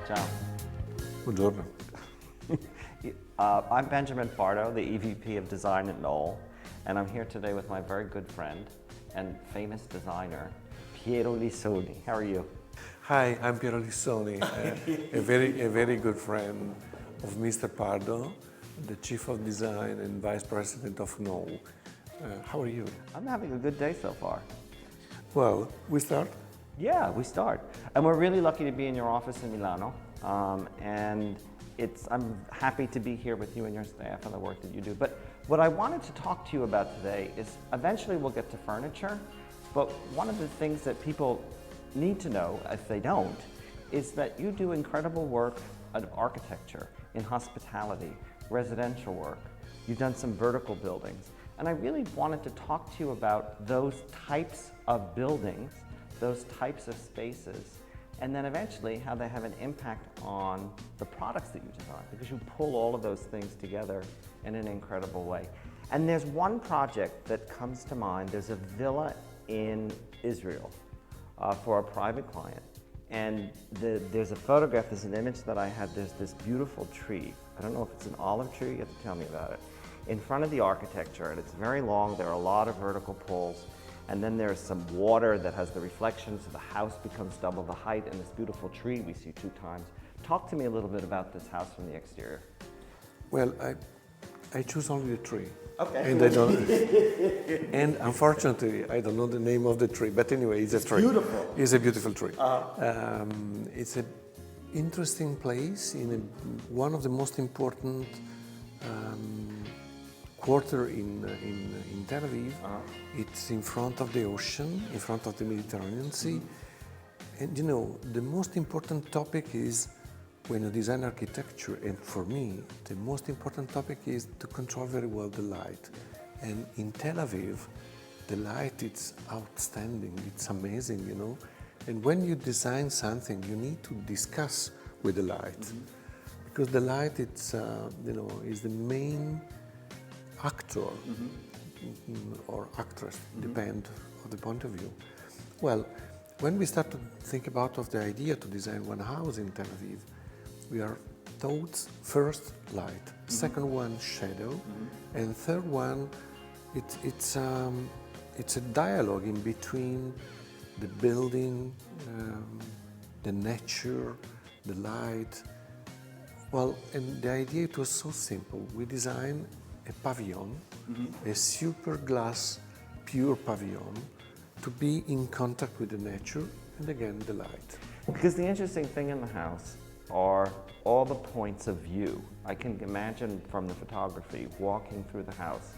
Ciao. Buongiorno. I'm Benjamin Pardo, the EVP of Design at Knoll, and I'm here today with my very good friend and famous designer, Piero Lissoni. How are you? Hi, I'm Piero Lissoni, a very good friend of Mr. Pardo, the Chief of Design and Vice President of Knoll. How are you? I'm having a good day so far. Well, we start? Yeah, we start. And we're really lucky to be in your office in Milano. I'm happy to be here with you and your staff and the work that you do. But what I wanted to talk to you about today is eventually we'll get to furniture, but one of the things that people need to know, if they don't, is that you do incredible work of architecture, in hospitality, residential work. You've done some vertical buildings. And I really wanted to talk to you about those types of buildings, those types of spaces, and then eventually how they have an impact on the products that you design, because you pull all of those things together in an incredible way. And there's one project that comes to mind. There's a villa in Israel for a private client. And there's a photograph, there's an image that I had, there's this beautiful tree. I don't know if it's an olive tree, you have to tell me about it. In front of the architecture, and it's very long, there are a lot of vertical pulls, and then there's some water that has the reflection, so the house becomes double the height, and this beautiful tree we see 2 times. Talk to me a little bit about this house from the exterior. Well, I choose only the tree. Okay. And I don't, and unfortunately, I don't know the name of the tree, but anyway, it's a tree. Beautiful. It's a beautiful tree. It's an interesting place in one of the most important quarter in Tel Aviv. It's in front of the ocean, in front of the Mediterranean Sea. And you know, the most important topic is when you design architecture, and for me, the most important topic is to control very well the light. And in Tel Aviv, the light is outstanding, it's amazing, you know. And when you design something, you need to discuss with the light. Because the light, it's, you know, is the main actor or actress, depend on the point of view. Well, when we start to think about of the idea to design one house in Tel Aviv, we are taught first light, second one shadow, and third one it's a dialogue in between the building, the nature, the light. Well, and the idea it was so simple. We designed a pavilion, a super glass, pure pavilion, to be in contact with the nature and again the light. Because the interesting thing in the house are all the points of view. I can imagine from the photography walking through the house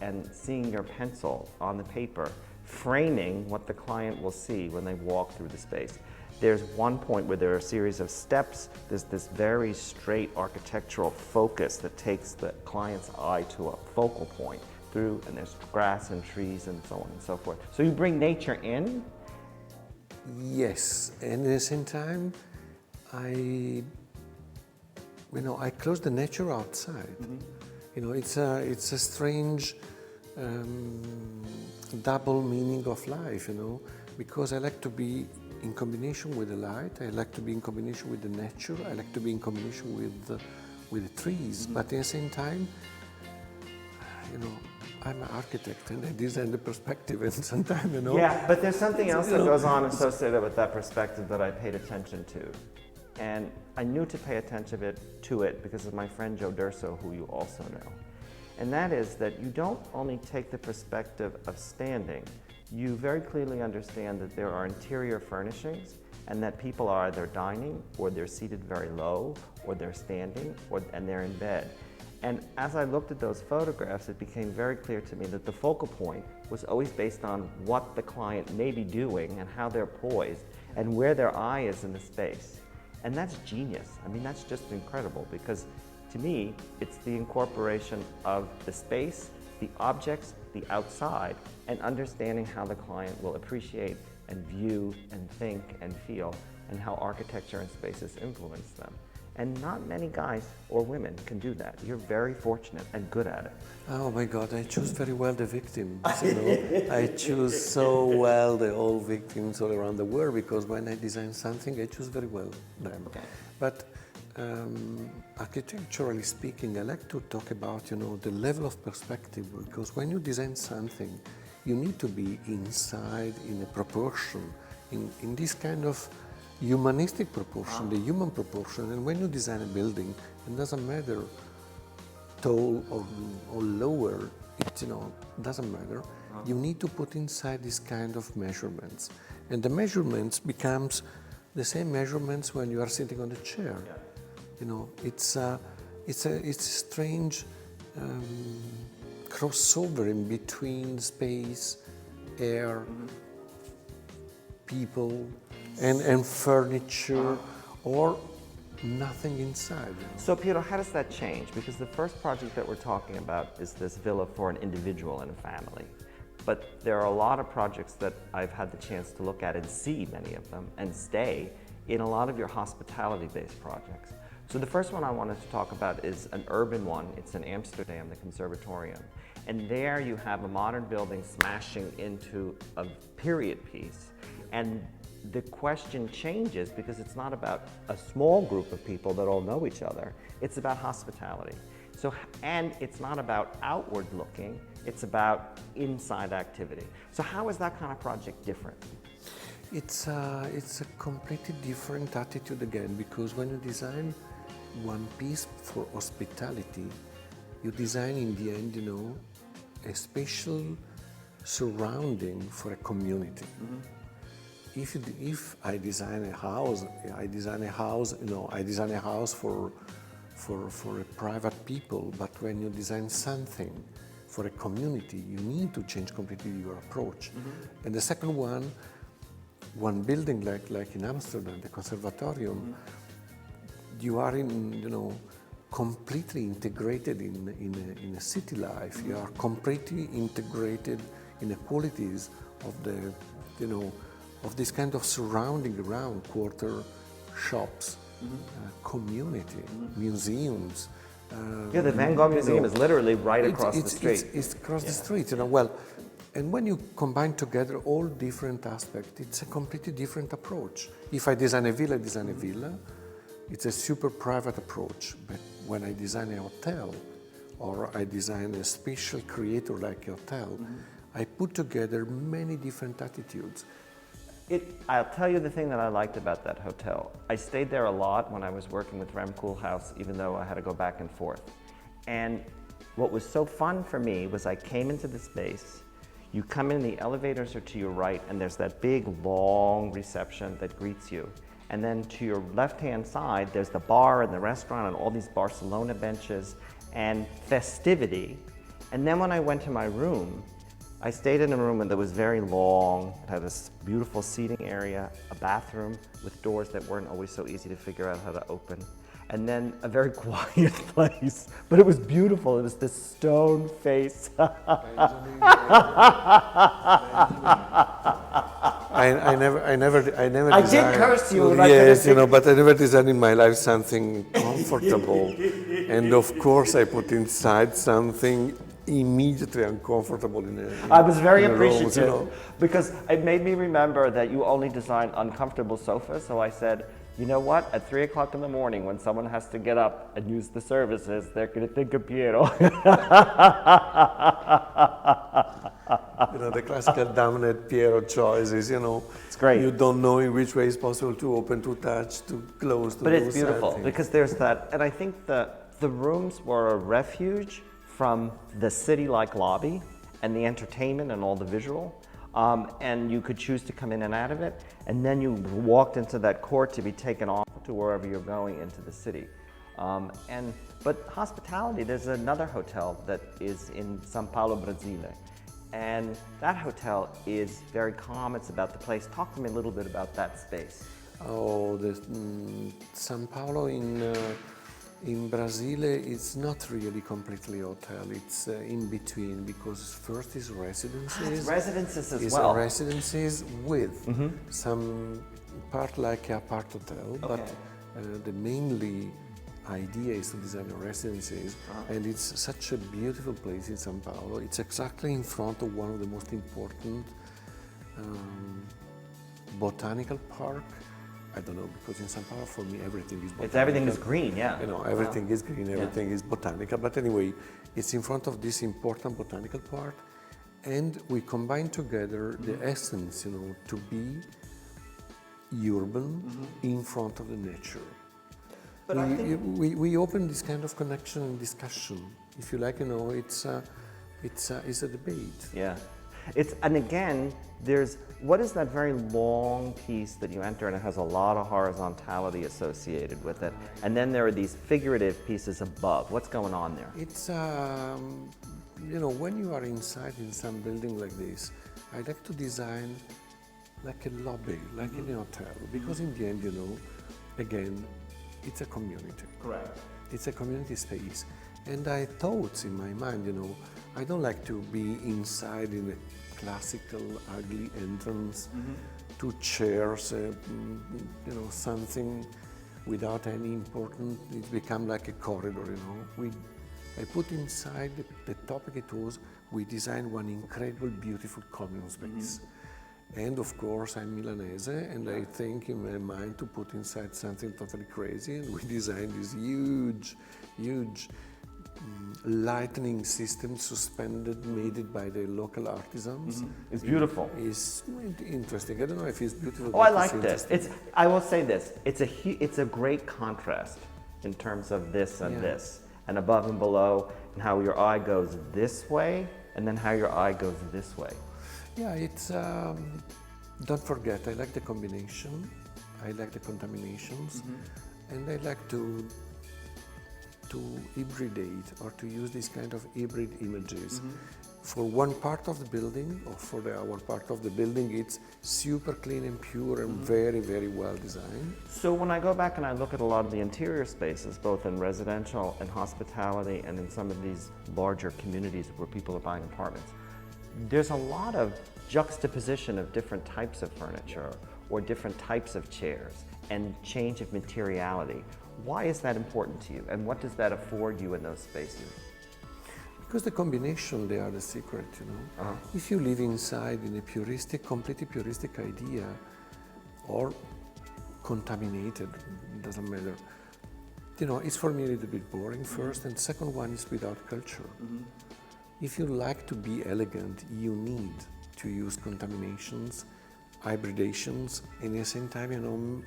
and seeing your pencil on the paper framing what the client will see when they walk through the space. There's one point where there are a series of steps. There's this very straight architectural focus that takes the client's eye to a focal point through, and there's grass and trees and so on and so forth. So you bring nature in? Yes, and at the same time, I close the nature outside. You know, it's a strange double meaning of life, you know, because I like to be in combination with the light, I like to be in combination with the nature, I like to be in combination with the trees, but at the same time, you know, I'm an architect and I design the perspective, and sometimes, you know. Yeah, but there's something else that goes on associated with that perspective that I paid attention to. And I knew to pay attention to it because of my friend Joe Durso, who you also know. And that is that you don't only take the perspective of standing, you very clearly understand that there are interior furnishings and that people are either dining or they're seated very low or they're standing and they're in bed. And as I looked at those photographs, it became very clear to me that the focal point was always based on what the client may be doing and how they're poised and where their eye is in the space. And that's genius. I mean, that's just incredible because to me, it's the incorporation of the space, the objects, the outside, and understanding how the client will appreciate and view and think and feel and how architecture and spaces influence them. And not many guys or women can do that. You're very fortunate and good at it. Oh my God, I choose very well the victims. You know? I choose so well the all victims all around the world, because when I design something, I choose very well them. Okay. But architecturally speaking, I like to talk about, you know, the level of perspective, because when you design something, you need to be inside in a proportion, in this kind of humanistic proportion, the human proportion. And when you design a building, it doesn't matter tall or lower, it, you know, doesn't matter. You need to put inside this kind of measurements. And the measurements becomes the same measurements when you are sitting on a chair. Yeah. You know, it's a strange crossover in between space, air, people, and furniture, or nothing inside. You know? So Piero, how does that change? Because the first project that we're talking about is this villa for an individual and a family. But there are a lot of projects that I've had the chance to look at and see many of them and stay in a lot of your hospitality-based projects. So the first one I wanted to talk about is an urban one. It's in Amsterdam, the Conservatorium. And there you have a modern building smashing into a period piece. And the question changes because it's not about a small group of people that all know each other. It's about hospitality. So, and it's not about outward looking, it's about inside activity. So how is that kind of project different? It's a completely different attitude again, because when you design one piece for hospitality, you design in the end, you know, a special surrounding for a community. If I design a house, you know, I design a house for a private people, but when you design something for a community, you need to change completely your approach. And the second one building like in Amsterdam, the Conservatorium, you are you know, completely integrated in a city life. You are completely integrated in the qualities of the, you know, of this kind of surrounding around quarter, shops, community, museums. Yeah, the Van Gogh Museum is literally right across the It's street. It's across the street, you know. Well, and when you combine together all different aspects, it's a completely different approach. If I design a villa, it's a super private approach. But when I design a hotel, or I design a special creator like a hotel, I put together many different attitudes. I'll tell you the thing that I liked about that hotel. I stayed there a lot when I was working with Rem Koolhaas, even though I had to go back and forth. And what was so fun for me was I came into the space, you come in, the elevators are to your right, and there's that big, long reception that greets you. And then to your left-hand side, there's the bar and the restaurant and all these Barcelona benches and festivity. And then when I went to my room, I stayed in a room that was very long. It had this beautiful seating area, a bathroom with doors that weren't always so easy to figure out how to open, and then a very quiet place. But it was beautiful. It was this stone face. I never I designed, did curse you. Yes, you know, but I never designed in my life something comfortable. And of course, I put inside something immediately uncomfortable I was very in appreciative, you know? because it made me remember that you only design uncomfortable sofas. So I said, you know what? At 3 o'clock in the morning, when someone has to get up and use the services, they're going to think of Piero. You know, the classical dominant Piero choices, you know. It's great. You don't know in which way it's possible to open, to touch, to close, to But do it's beautiful something. because there's that, and I think the rooms were a refuge from the city-like lobby and the entertainment and all the visual. And you could choose to come in and out of it. And then you walked into that court to be taken off to wherever you're going into the city. But hospitality, there's another hotel that is in São Paulo, Brasile. And that hotel is very calm. It's about the place. Talk to me a little bit about that space. Oh, the São Paulo in Brasile is not really completely hotel. It's in between, because first is residences. It's residences as It's well. residences with some part like a apart hotel, but the mainly idea is to design residences, and it's such a beautiful place in São Paulo. It's exactly in front of one of the most important botanical park. I don't know, because in São Paulo, for me, everything is botanical. Everything is green, yeah. You know, everything is green, everything is botanical. But anyway, it's in front of this important botanical park, and we combine together the essence, you know, to be urban in front of the nature. But we open this kind of connection and discussion. If you like, you know, it's a debate. Yeah. And again, what is that very long piece that you enter, and it has a lot of horizontality associated with it, and then there are these figurative pieces above. What's going on there? It's, you know, when you are inside in some building like this, I like to design like a lobby, like in a hotel, because in the end, you know, again, it's a community. Correct. It's a community space. And I thought in my mind, you know, I don't like to be inside in a classical, ugly entrance, two chairs, you know, something without any important, it become like a corridor, you know. I put inside the topic it was, we designed one incredible, beautiful common space. And of course, I'm Milanese, and I think in my mind to put inside something totally crazy, and we designed this huge lightning system suspended, made by the local artisans. It's beautiful. It's interesting. I don't know if it's beautiful. Oh, I like this. I will say this. It's a great contrast in terms of this and this, and above and below, and how your eye goes this way, and then how your eye goes this way. Yeah, it's, don't forget, I like the combination, I like the contaminations, and I like to hybridate or to use this kind of hybrid images. For one part of the building, or for our part of the building, it's super clean and pure and very, very well designed. So when I go back and I look at a lot of the interior spaces, both in residential and hospitality and in some of these larger communities where people are buying apartments, there's a lot of juxtaposition of different types of furniture or different types of chairs and change of materiality. Why is that important to you, and what does that afford you in those spaces? Because the combination, they are the secret, you know. If you live inside in a completely puristic idea, or contaminated, doesn't matter. You know, it's for me a little bit boring first, and second one is without culture. If you like to be elegant, you need to use contaminations, hybridations, and at the same time, you know,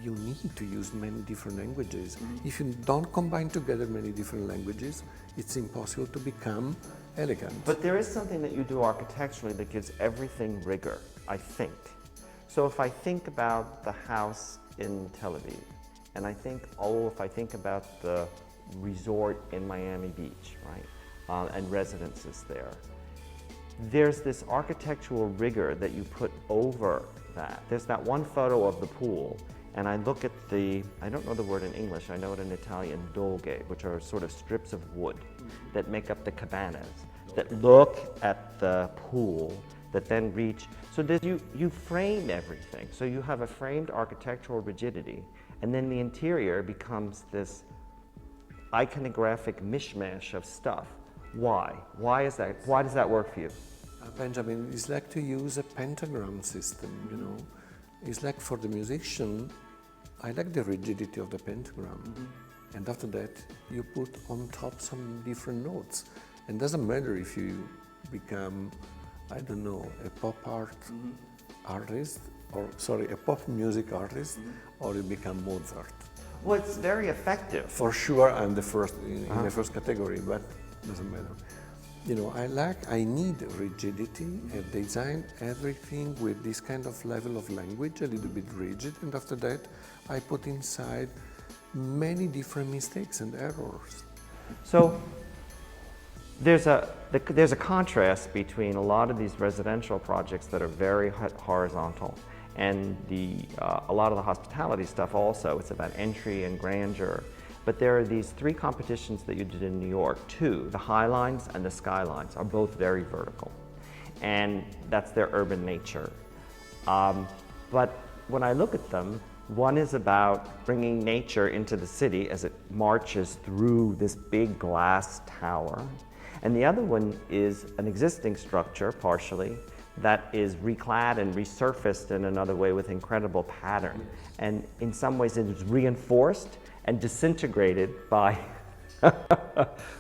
you need to use many different languages. If you don't combine together many different languages, it's impossible to become elegant. But there is something that you do architecturally that gives everything rigor, I think. So if I think about the house in Tel Aviv, and I think, if I think about the resort in Miami Beach, right? And residences there. There's this architectural rigor that you put over that. There's that one photo of the pool, and I look at I don't know the word in English, I know it in Italian, dolge, which are sort of strips of wood that make up the cabanas, that look at the pool, that then reach. So you frame everything. So you have a framed architectural rigidity, and then the interior becomes this iconographic mishmash of stuff. Why? Why is that? Why does that work for you? Benjamin, it's like to use a pentagram system, you know. It's like for the musician, I like the rigidity of the pentagram. And after that, you put on top some different notes. And it doesn't matter if you become, I don't know, a pop art artist, a pop music artist, or you become Mozart. Well, it's very effective. For sure, I'm the first in the first category, but doesn't matter. You know, I need rigidity and design everything with this kind of level of language, a little bit rigid, and after that, I put inside many different mistakes and errors. So there's a contrast between a lot of these residential projects that are very horizontal, and a lot of the hospitality stuff also. It's about entry and grandeur. But there are these three competitions that you did in New York. Two, the High Lines and the Skylines, are both very vertical. And that's their urban nature. But when I look at them, One is about bringing nature into the city as it marches through this big glass tower. And the other one is an existing structure, partially, that is reclad and resurfaced in another way with incredible pattern. And in some ways it is reinforced and disintegrated by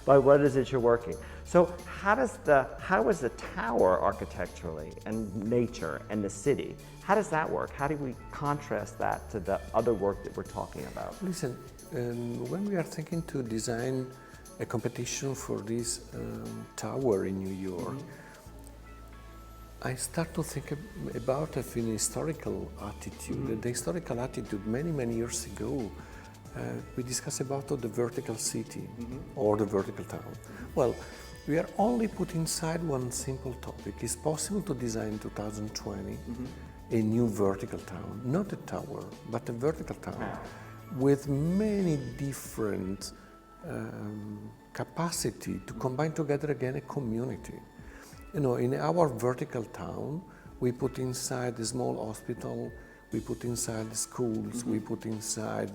by what is it you're working. So how is the tower architecturally and nature and the city, how does that work? How do we contrast that to the other work that we're talking about? Listen, when we are thinking to design a competition for this tower in New York, I start to think about an historical attitude. The historical attitude many years ago, we discussed about the vertical city or the vertical town. Well, we are only put inside one simple topic. It's possible to design in 2020 a new vertical town, not a tower, but a vertical town with many different capacity to combine together again a community. You know, in our vertical town, we put inside a small hospital, we put inside schools, we put inside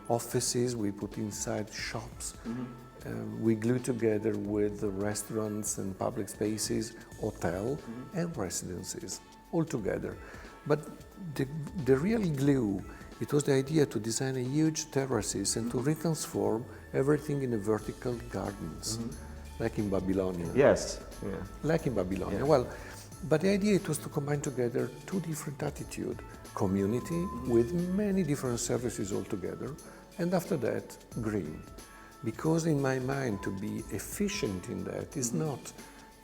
offices, we put inside shops. We glue together with the restaurants and public spaces, hotel and residences, all together. But the real glue, it was the idea to design a huge terraces and to retransform everything in a vertical gardens, like in Babylonia. Yes. Yeah. Like in Babylonia. Well, but the idea it was to combine together two different attitudes. Community with many different services all together, and after that, green. Because in my mind, to be efficient in that is not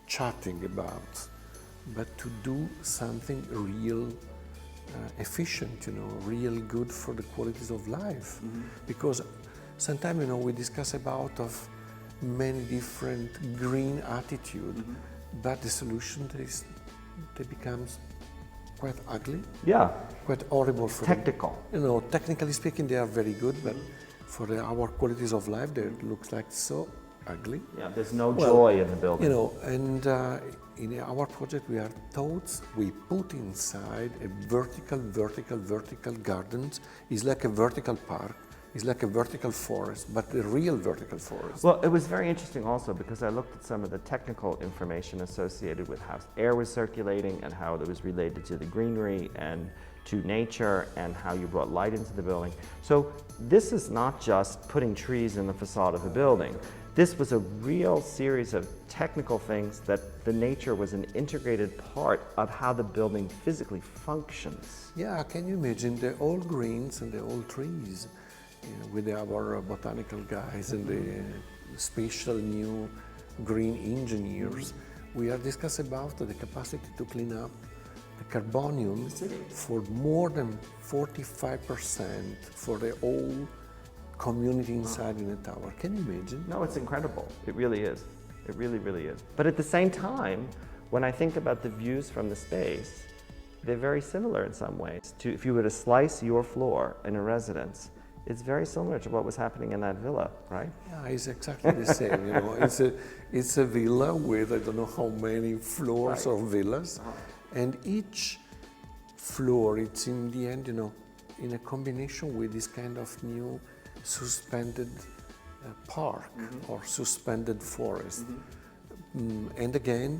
chatting about, but to do something real efficient, you know, real good for the qualities of life. Because sometimes, you know, we discuss about of many different green attitude, but the solution they becomes quite ugly. Yeah. Quite horrible for technical. Them. You know, technically speaking, they are very good, but for our qualities of life, they looks like so ugly. Yeah, there's no joy in the building. You know, and in our project, we are taught we put inside a vertical gardens. It's like a vertical park. It's like a vertical forest, but a real vertical forest. Well, it was very interesting also because I looked at some of the technical information associated with how air was circulating and how it was related to the greenery and to nature and how you brought light into the building. So this is not just putting trees in the facade of the building. This was a real series of technical things that the nature was an integrated part of how the building physically functions. Yeah, can you imagine the old greens and the old trees? With our botanical guys and the special new green engineers, we are discussing about the capacity to clean up the carbonium for more than 45% for the whole community inside in the tower. Can you imagine? No, it's incredible. It really is. It really is. But at the same time, when I think about the views from the space, they're very similar in some ways. If you were to slice your floor in a residence, it's very similar to what was happening in that villa, right? Yeah, it's exactly the same. You know, it's a villa with I don't know how many floors or villas, and each floor, it's in the end, you know, in a combination with this kind of new suspended park or suspended forest. And again,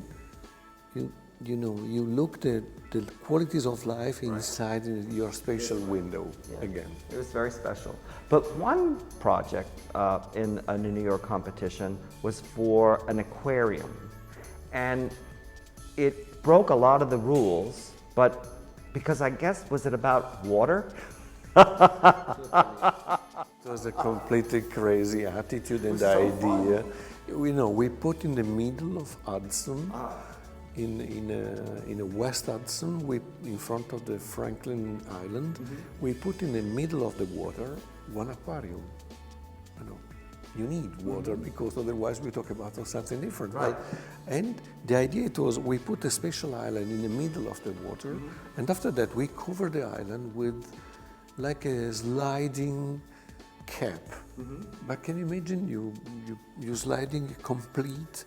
you know, you look at the qualities of life inside your spatial window again. It was very special. But one project in a New York competition was for an aquarium. And it broke a lot of the rules, but because I guess, was it about water? It was a completely crazy attitude and idea. You know, we put in the middle of Hudson, in a West Hudson, in front of the Franklin Island, we put in the middle of the water one aquarium. You know, you need water because otherwise we talk about something different, right? And the idea was we put a special island in the middle of the water, and after that we cover the island with like a sliding cap. But can you imagine you sliding a complete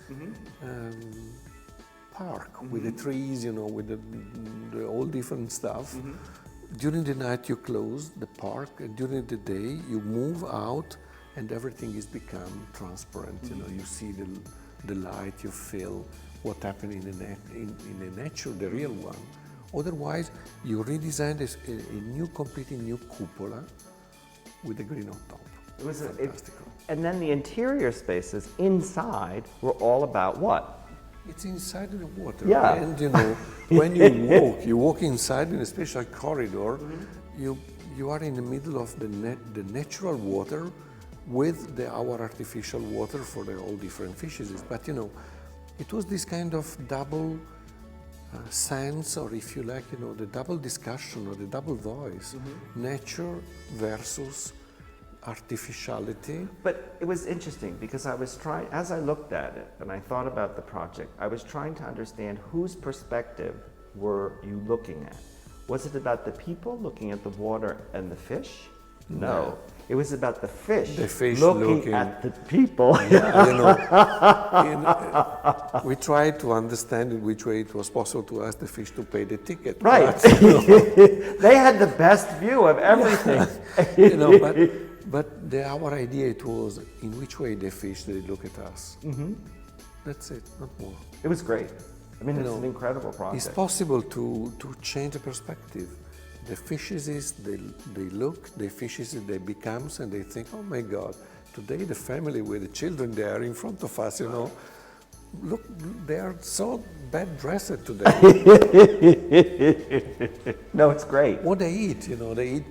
park with the trees, you know, with the all different stuff. during the night you close the park, and during the day you move out, and everything is become transparent. You know, you see the light, you feel what happened in the nature, the real one. Otherwise, you redesigned a completely new cupola with a green on top. It was fantastic. And then the interior spaces inside were all about what? It's inside the water. Yeah. And you know, when you walk inside in a special corridor, you are in the middle of the natural water with our artificial water for all different fishes. But you know, it was this kind of double sense, or if you like, you know, the double discussion or the double voice, nature versus artificiality. But it was interesting because I was trying, as I looked at it and I thought about the project, I was trying to understand whose perspective were you looking at? Was it about the people looking at the water and the fish? No. It was about the fish looking at the people. Yeah, you know, we tried to understand in which way it was possible to ask the fish to pay the ticket. Right. But, you know, they had the best view of everything. you know, but our idea it was in which way the fish they look at us. That's it, not more. It was great. I mean, You it's know, an incredible project. It's possible to change the perspective. The fishes they look, the fishes they becomes, and they think, oh my God, today the family with the children they are in front of us, you know. Look, they are so bad dressed today. No, it's great. What they eat, you know, they eat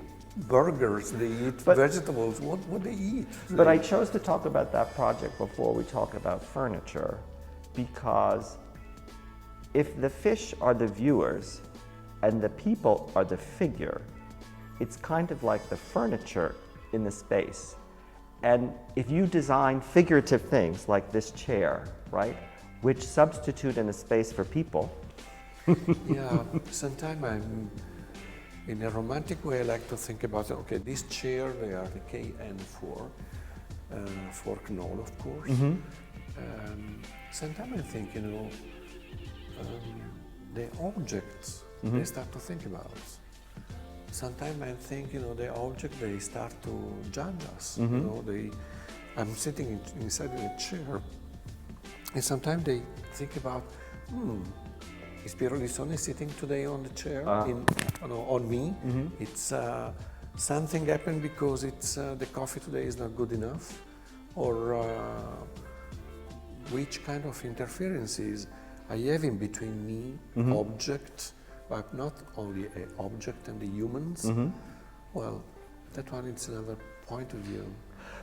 burgers, they eat vegetables, what they eat. But I chose to talk about that project before we talk about furniture, because if the fish are the viewers and the people are the figure, it's kind of like the furniture in the space. And if you design figurative things like this chair, right, which substitute in a space for people. Yeah, sometimes I'm, in a romantic way, I like to think about, okay, this chair, they are the KN for Knoll, of course. Sometimes I think, you know, the objects they start to think about. Sometimes I think, you know, the object they start to judge us. You know, I'm sitting inside in a chair, and sometimes they think about, is Piero Lissoni sitting today on the chair on me? It's something happened because it's the coffee today is not good enough, or which kind of interferences I have in between me, object, but not only an object and the humans. Well, that one is another point of view.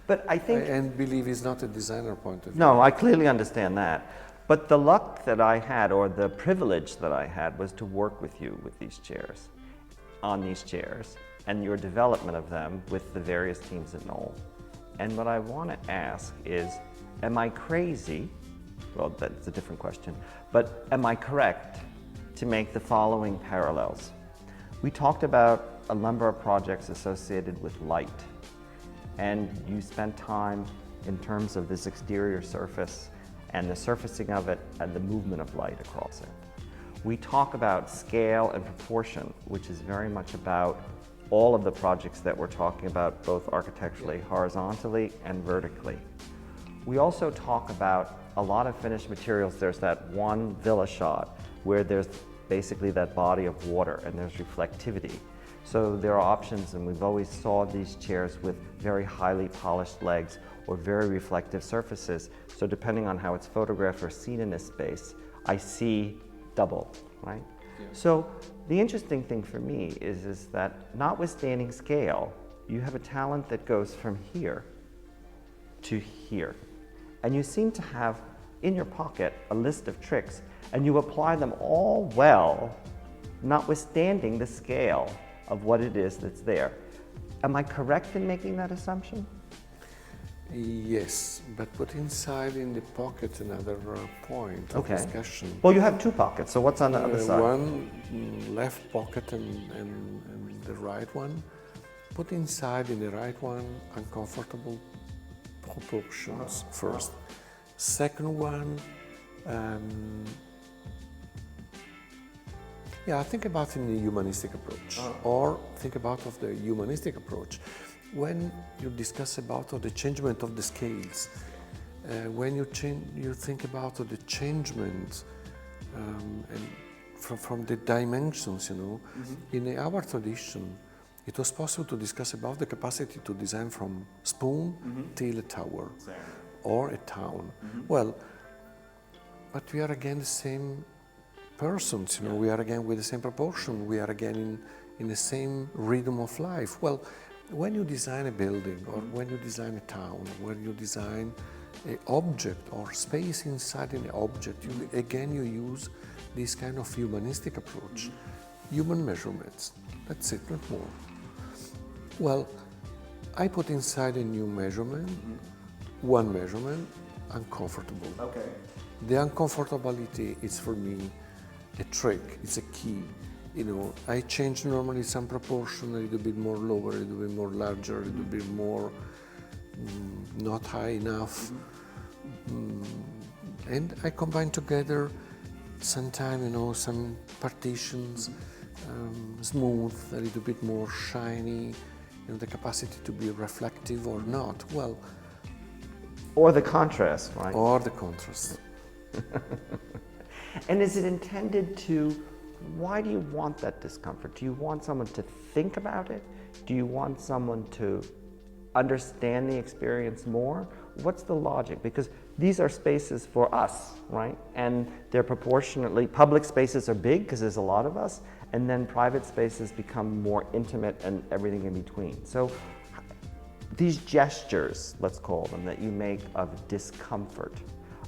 But I think... And believe it's not a designer point of view. No, I clearly understand that. But the luck that I had, or the privilege that I had, was to work with you with these chairs, on these chairs, and your development of them with the various teams at Knoll. And what I want to ask is, am I crazy? Well, that's a different question. But am I correct to make the following parallels? We talked about a number of projects associated with light, and you spent time in terms of this exterior surface and the surfacing of it and the movement of light across it. We talk about scale and proportion, which is very much about all of the projects that we're talking about, both architecturally, horizontally, and vertically. We also talk about a lot of finished materials. There's that one villa shot where there's basically that body of water and there's reflectivity. So there are options, and we've always saw these chairs with very highly polished legs or very reflective surfaces. So depending on how it's photographed or seen in this space, I see double, right? Yeah. So the interesting thing for me is that notwithstanding scale, you have a talent that goes from here to here. And you seem to have in your pocket a list of tricks, and you apply them all well, notwithstanding the scale of what it is that's there. Am I correct in making that assumption? Yes, but put inside in the pocket another point of discussion. Well, you have two pockets, so what's on the other side? One left pocket and the right one. Put inside in the right one uncomfortable proportions first. Second one, Yeah, think about in the humanistic approach, or think about of the humanistic approach. When you discuss about the changement of the scales, when you think about the changement and from the dimensions, you know, in our tradition, it was possible to discuss about the capacity to design from spoon till a tower or a town. Well, but we are again the same persons, you know, we are again with the same proportion, we are again in the same rhythm of life. Well, when you design a building, or when you design a town, when you design an object or space inside an object, you use this kind of humanistic approach. Human measurements, that's it, not more. Well, I put inside a new measurement, one measurement, uncomfortable. Okay. The uncomfortability is for me a trick, it's a key. You know, I change normally some proportion, a little bit more lower, a little bit more larger, a little bit more not high enough. And I combine together sometimes, you know, some partitions, smooth, a little bit more shiny, you know, the capacity to be reflective or not. Well, Or the contrast, right? or the contrast. And is it intended to, why do you want that discomfort? Do you want someone to think about it? Do you want someone to understand the experience more? What's the logic? Because these are spaces for us, right? And they're proportionately, public spaces are big because there's a lot of us, and then private spaces become more intimate and everything in between. So these gestures, let's call them, that you make of discomfort,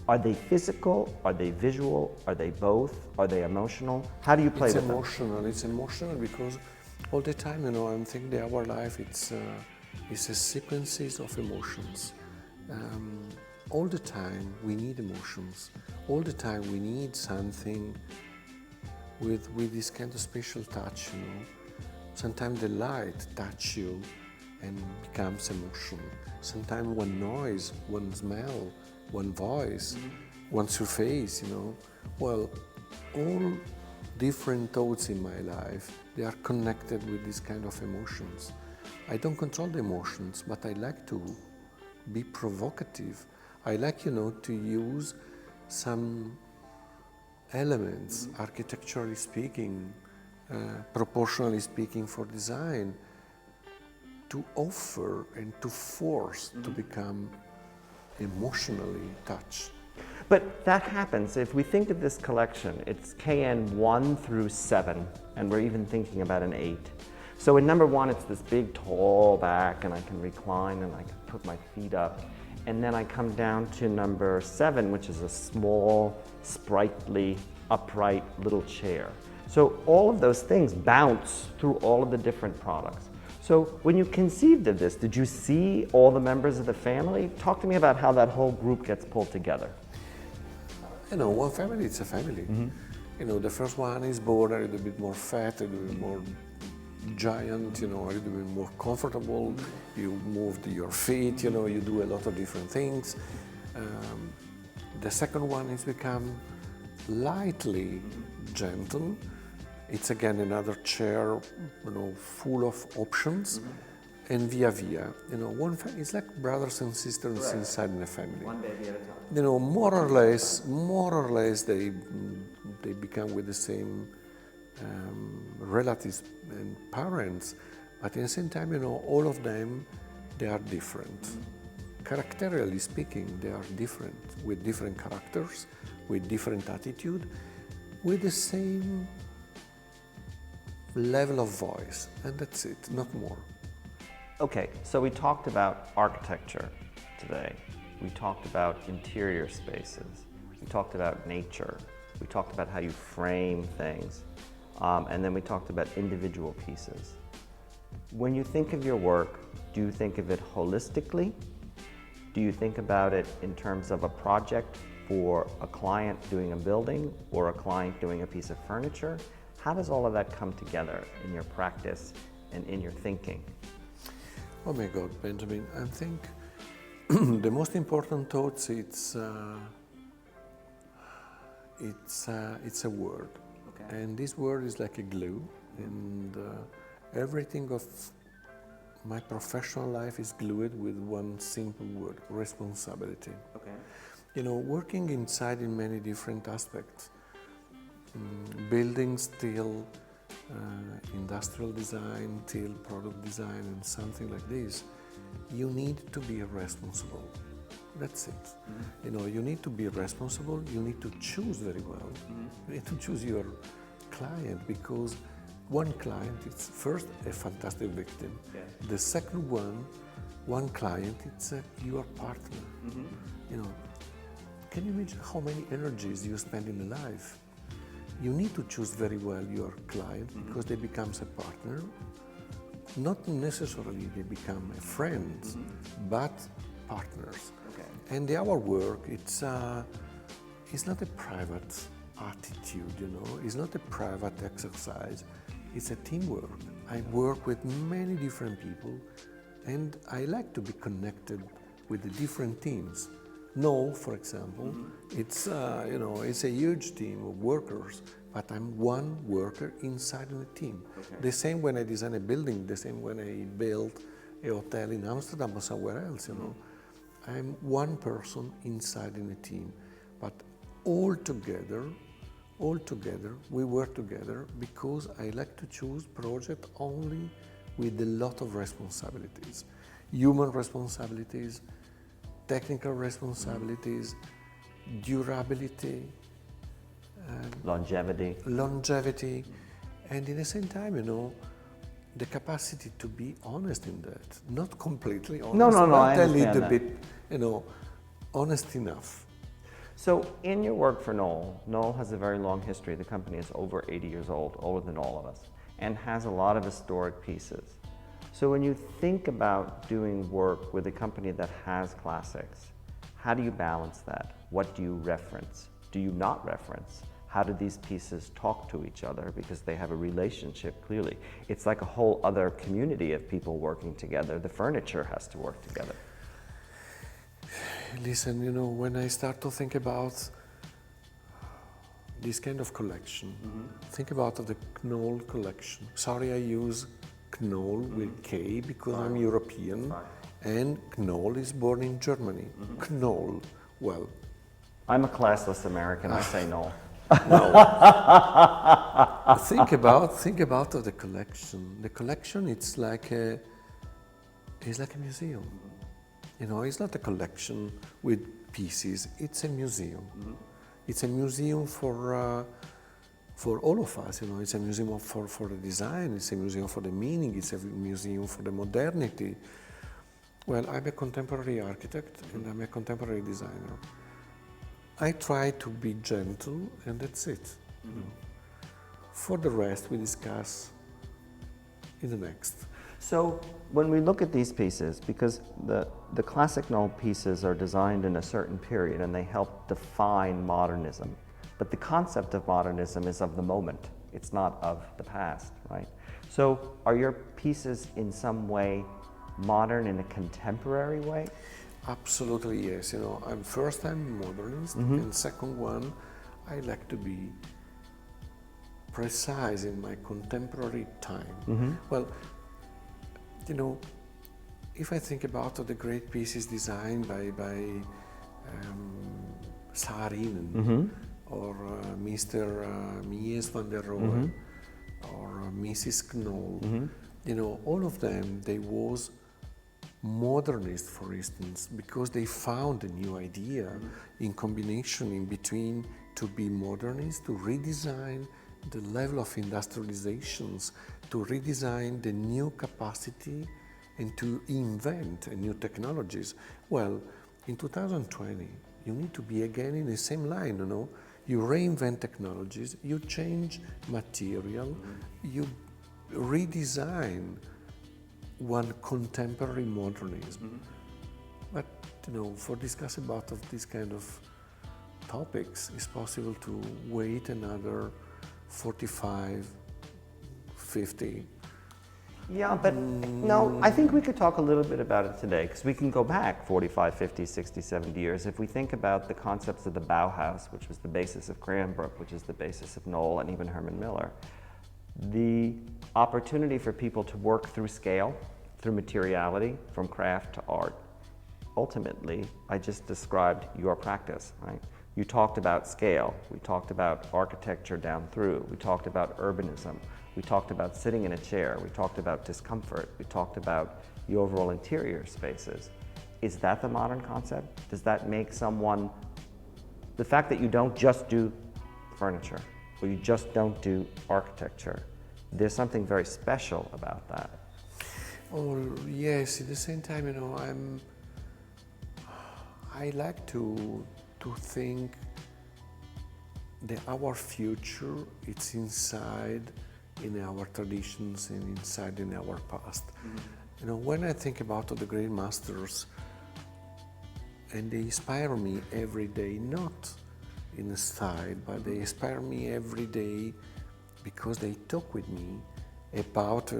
are they physical? Are they visual? Are they both? Are they emotional? How do you play with them? It's emotional because all the time, you know, I'm thinking that our life, it's a sequences of emotions. All the time we need emotions. All the time we need something with this kind of special touch, you know. Sometimes the light touch you and becomes emotion. Sometimes one noise, one smell, one voice, one surface, you know. Well, all different thoughts in my life, they are connected with this kind of emotions. I don't control the emotions, but I like to be provocative. I like, you know, to use some elements, architecturally speaking, proportionally speaking for design, to offer and to force to become emotionally touched. But that happens, if we think of this collection, it's KN 1 through 7, and we're even thinking about an 8. So in number 1, it's this big tall back, and I can recline and I can put my feet up. And then I come down to number 7, which is a small, sprightly, upright little chair. So all of those things bounce through all of the different products. So when you conceived of this, did you see all the members of the family? Talk to me about how that whole group gets pulled together. You know, one family, it's a family. You know, the first one is born a little bit more fat, a little bit more giant, you know, a little bit more comfortable. You move your feet, you know, you do a lot of different things. The second one is become lightly gentle. It's again another chair, you know, full of options. And via, you know, it's like brothers and sisters inside in a family. One baby at a time. You know, more or less, they become with the same relatives and parents, but at the same time, you know, all of them, they are different. Characterally speaking, they are different, with different characters, with different attitude, with the same level of voice, and that's it, not more. Okay, so we talked about architecture today. We talked about interior spaces. We talked about nature. We talked about how you frame things. And then we talked about individual pieces. When you think of your work, do you think of it holistically? Do you think about it in terms of a project for a client doing a building or a client doing a piece of furniture? How does all of that come together in your practice and in your thinking? Oh my God, Benjamin, I think the most important thoughts, it's a word. Okay. And this word is like a glue, and everything of my professional life is glued with one simple word: responsibility. Okay. You know, working inside in many different aspects, buildings till industrial design, till product design, and something like this, you need to be responsible. That's it. You know, you need to be responsible, you need to choose very well. You need to choose your client, because one client is first a fantastic victim. Yeah. The second one client, it's your partner. You know, can you imagine how many energies you spend in life? You need to choose very well your client, because they become a partner. Not necessarily they become a friends, but partners. Okay. And our work, it's not a private attitude, you know. It's not a private exercise. It's a teamwork. I work with many different people, and I like to be connected with the different teams. Knoll, for example, it's you know, it's a huge team of workers, but I'm one worker inside of a team. Okay. The same when I design a building, the same when I build a hotel in Amsterdam or somewhere else, you know. I'm one person inside in a team, but all together, we work together, because I like to choose project only with a lot of responsibilities, human responsibilities, technical responsibilities, durability, Longevity. and in the same time, you know, the capacity to be honest in that. Not completely honest, No, but I a understand little that. bit, you know, honest enough. So in your work for Knoll has a very long history. The company is over 80 years old, older than all of us, and has a lot of historic pieces. So when you think about doing work with a company that has classics, how do you balance that? What do you reference? Do you not reference? How do these pieces talk to each other? Because they have a relationship, clearly. It's like a whole other community of people working together. The furniture has to work together. Listen, you know, when I start to think about this kind of collection, think about the Knoll collection. Sorry, I use Knoll with K because I'm European, and Knoll is born in Germany. Knoll, well. I'm a classless American, I say Knoll. Think about the collection. The collection, it's like a museum. You know, it's not a collection with pieces. It's a museum. It's a museum for all of us. You know, it's a museum for the design. It's a museum for the meaning. It's a museum for the modernity. Well, I'm a contemporary architect and I'm a contemporary designer. I try to be gentle, and that's it. You know. For the rest, we discuss in the next. So when we look at these pieces, because the classic Knoll pieces are designed in a certain period and they help define modernism, but the concept of modernism is of the moment. It's not of the past, right? So are your pieces in some way modern in a contemporary way? Absolutely, yes. You know, I'm modernist, and second one, I like to be precise in my contemporary time. Well, you know, if I think about the great pieces designed by Saarinen, or Mr. Mies van der Rohe, or Mrs. Knoll, you know, all of them, they was modernist, for instance, because they found a new idea in combination in between to be modernist, to redesign the level of industrializations, to redesign the new capacity and to invent new technologies. Well, in 2020, you need to be again in the same line, you know. You reinvent technologies, you change material, you redesign one contemporary modernism. But, you know, for discuss about of these kind of topics, it's possible to wait another 45, 50 Yeah, but no, I think we could talk a little bit about it today, because we can go back 45, 50, 60, 70 years. If we think about the concepts of the Bauhaus, which was the basis of Cranbrook, which is the basis of Knoll and even Herman Miller, the opportunity for people to work through scale, through materiality, from craft to art. Ultimately, I just described your practice, right? You talked about scale, we talked about architecture down through, we talked about urbanism, we talked about sitting in a chair, we talked about discomfort, we talked about the overall interior spaces. Is that the modern concept? Does that make someone, the fact that you don't just do furniture, or you just don't do architecture, there's something very special about that. Oh, yes, at the same time, I like to think that our future, it's inside in our traditions and inside in our past. When I think about the great masters, and they inspire me every day, not in a style, but they inspire me every day because they talk with me about,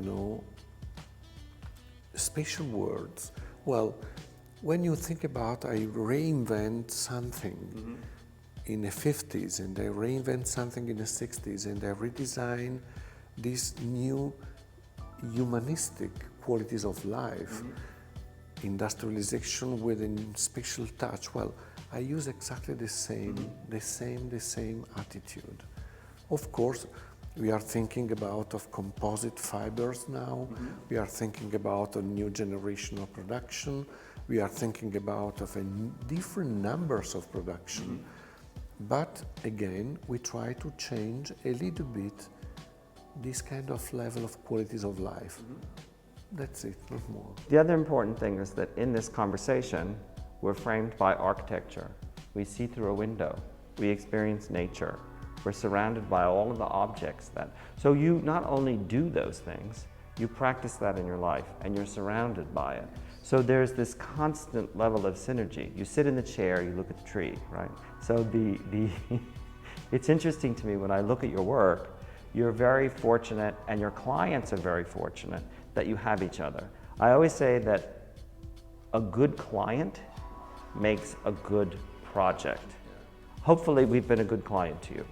special words. Well, when you think about, I reinvent something in the 50s, and I reinvent something in the 60s, and I redesign these new humanistic qualities of life, industrialization with a special touch. Well, I use exactly the same attitude. Of course, we are thinking about composite fibers now. We are thinking about a new generation of production. We are thinking about different numbers of production. But again, we try to change a little bit this kind of level of qualities of life. That's it, not more. The other important thing is that in this conversation, we're framed by architecture. We see through a window. We experience nature. We're surrounded by all of the objects so you not only do those things, you practice that in your life, and you're surrounded by it. So there's this constant level of synergy. You sit in the chair, you look at the tree, right? So it's interesting to me when I look at your work, you're very fortunate, and your clients are very fortunate that you have each other. I always say that a good client makes a good project. Hopefully we've been a good client to you.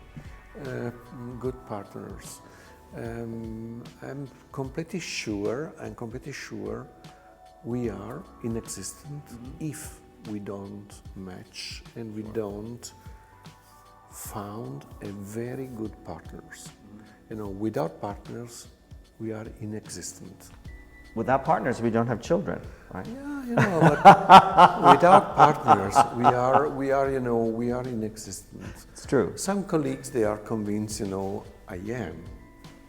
Good partners. I'm completely sure we are inexistent if we don't match and we don't found a very good partners. Without partners, we are inexistent. Without partners, we don't have children, right? Yeah, but without partners, we are inexistent. It's true. Some colleagues, they are convinced, I am,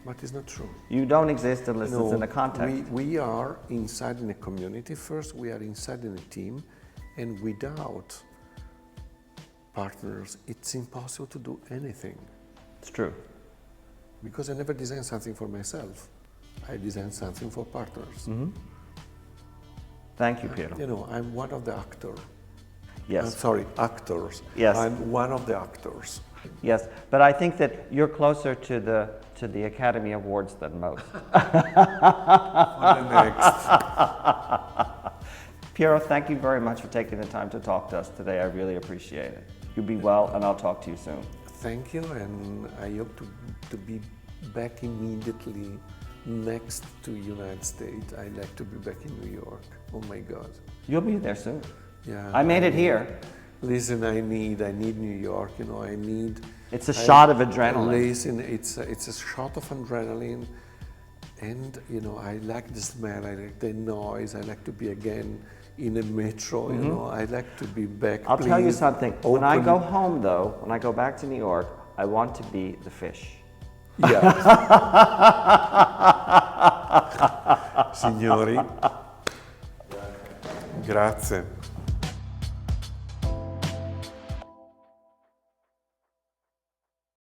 but it's not true. You don't exist unless it's in a context. We are inside in a community first, we are inside in a team, and without partners, it's impossible to do anything. It's true. Because I never design something for myself. I design something for partners. Thank you, Piero. I'm one of the actors. Yes. Actors. Yes. I'm one of the actors. Yes, but I think that you're closer to the Academy Awards than most. For the next. Piero, thank you very much for taking the time to talk to us today. I really appreciate it. You be well, and I'll talk to you soon. Thank you, and I hope to be back immediately next to United States. I'd like to be back in New York. Oh my God. You'll be there soon. Yeah. I made it here. Listen, I need New York. I need. It's a shot of adrenaline. Listen, it's a shot of adrenaline, and I like the smell. I like the noise. I like to be again in a metro. I like to be back. I'll tell you something. When I go home, though, when I go back to New York, I want to be the fish. Yeah. Signori, grazie.